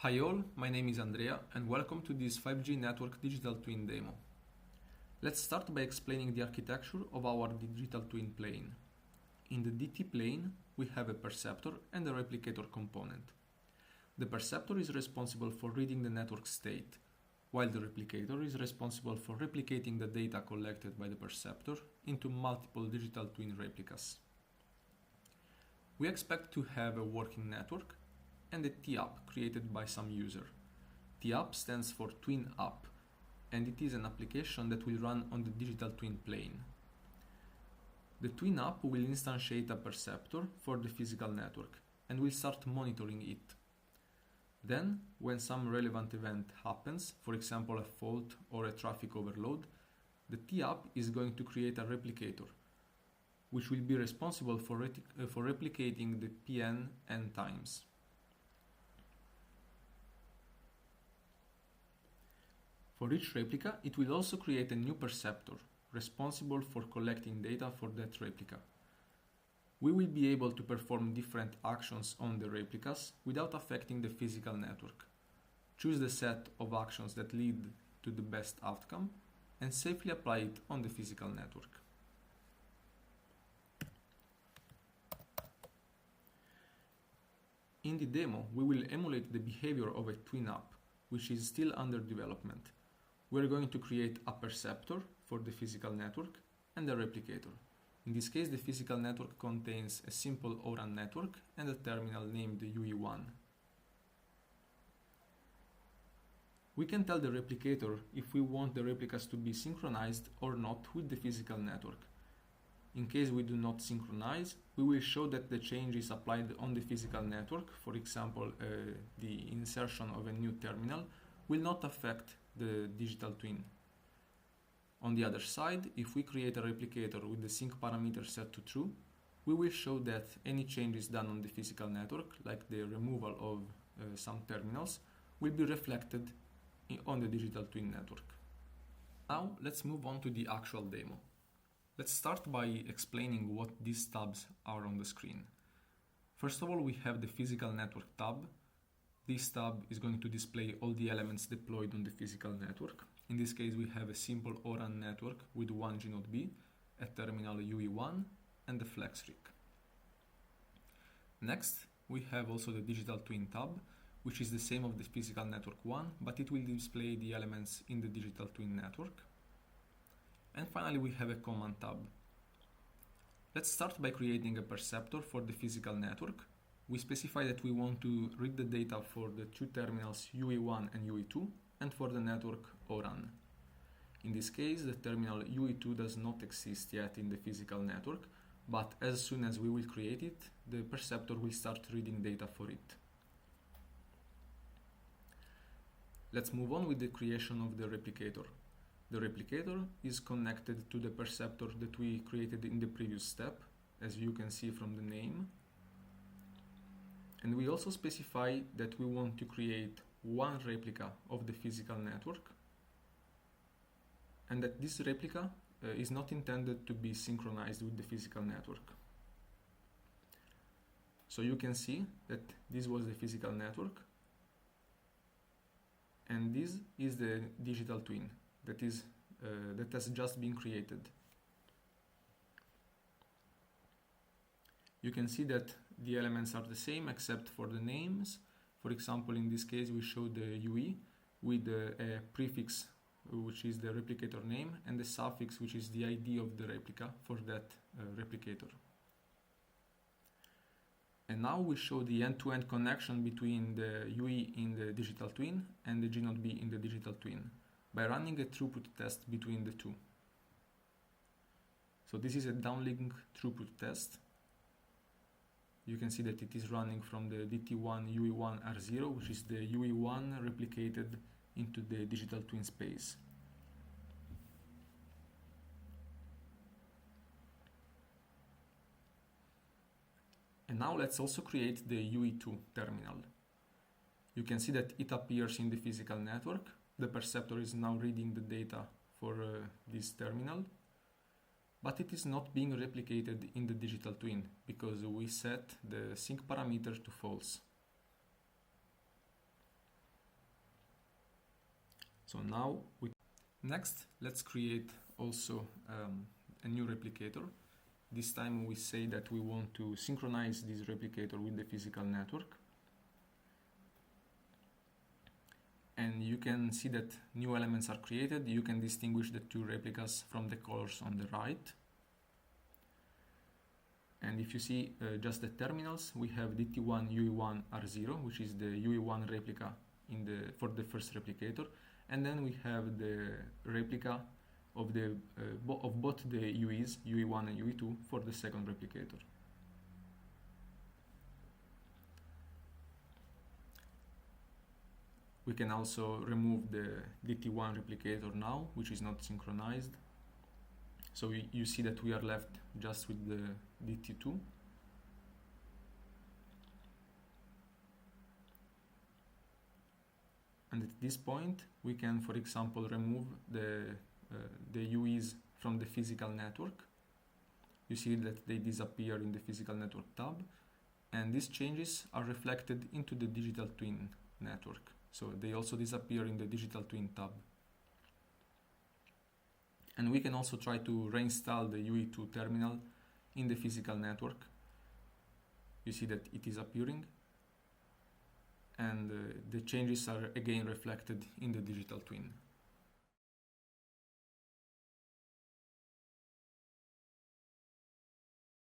Hi all, my name is Andrea and welcome to this 5G network digital twin demo. Let's start by explaining the architecture of our digital twin plane. In the DT plane, we have a perceptor and a replicator component. The perceptor is responsible for reading the network state, while the replicator is responsible for replicating the data collected by the perceptor into multiple digital twin replicas. We expect to have a working network and a TApp created by some user. TApp stands for Twin App, and it is an application that will run on the digital twin plane. The Twin App will instantiate a perceptor for the physical network and will start monitoring it. Then, when some relevant event happens, for example a fault or a traffic overload, the TApp is going to create a replicator, which will be responsible for replicating the PN n times. For each replica, it will also create a new perceptor, responsible for collecting data for that replica. We will be able to perform different actions on the replicas without affecting the physical network. Choose the set of actions that lead to the best outcome and safely apply it on the physical network. In the demo, we will emulate the behavior of a twin app, which is still under development. We're going to create a perceptor for the physical network and a replicator. In this case, the physical network contains a simple ORAN network and a terminal named UE1. We can tell the replicator if we want the replicas to be synchronized or not with the physical network. In case we do not synchronize, we will show that the change is applied on the physical network. For example, the insertion of a new terminal will not affect the digital twin. On the other side, if we create a replicator with the sync parameter set to true, we will show that any changes done on the physical network, like the removal of some terminals, will be reflected on the digital twin network. Now let's move on to the actual demo. Let's start by explaining what these tabs are on the screen. First of all, we have the physical network tab. This tab is going to display all the elements deployed on the physical network. In this case, we have a simple ORAN network with one G-Node B, a terminal UE1, and a flex rig. Next, we have also the digital twin tab, which is the same of the physical network one, but it will display the elements in the digital twin network. And finally, we have a command tab. Let's start by creating a perceptor for the physical network. We specify that we want to read the data for the two terminals UE1 and UE2 and for the network ORAN. In this case, the terminal UE2 does not exist yet in the physical network, but as soon as we will create it, the perceptor will start reading data for it. Let's move on with the creation of the replicator. The replicator is connected to the perceptor that we created in the previous step, as you can see from the name. And we also specify that we want to create one replica of the physical network, and that this replica is not intended to be synchronized with the physical network. So you can see that this was the physical network, and this is the digital twin that has just been created. You can see that the elements are the same except for the names. For example, in this case, we show the UE with a prefix, which is the replicator name, and the suffix, which is the ID of the replica for that replicator. And now we show the end-to-end connection between the UE in the digital twin and the G-Node B in the digital twin by running a throughput test between the two. So this is a downlink throughput test. You can see that it is running from the DT1 UE1 R0, which is the UE1 replicated into the digital twin space. And now let's also create the UE2 terminal. You can see that it appears in the physical network. The perceptor is now reading the data for this terminal, but it is not being replicated in the digital twin because we set the sync parameter to false. So now next, let's create also a new replicator. This time we say that we want to synchronize this replicator with the physical network. And you can see that new elements are created. You can distinguish the two replicas from the colors on the right. And if you see just the terminals, we have DT1 UE1 R0, which is the UE1 replica for the first replicator. And then we have the replica of both the UEs, UE1 and UE2, for the second replicator. We can also remove the DT1 replicator now, which is not synchronized. So you see that we are left just with the DT2. And at this point, we can, for example, remove the UEs from the physical network. You see that they disappear in the physical network tab. And these changes are reflected into the digital twin network. So they also disappear in the digital twin tab. And we can also try to reinstall the UE2 terminal in the physical network. You see that it is appearing. And the changes are again reflected in the digital twin.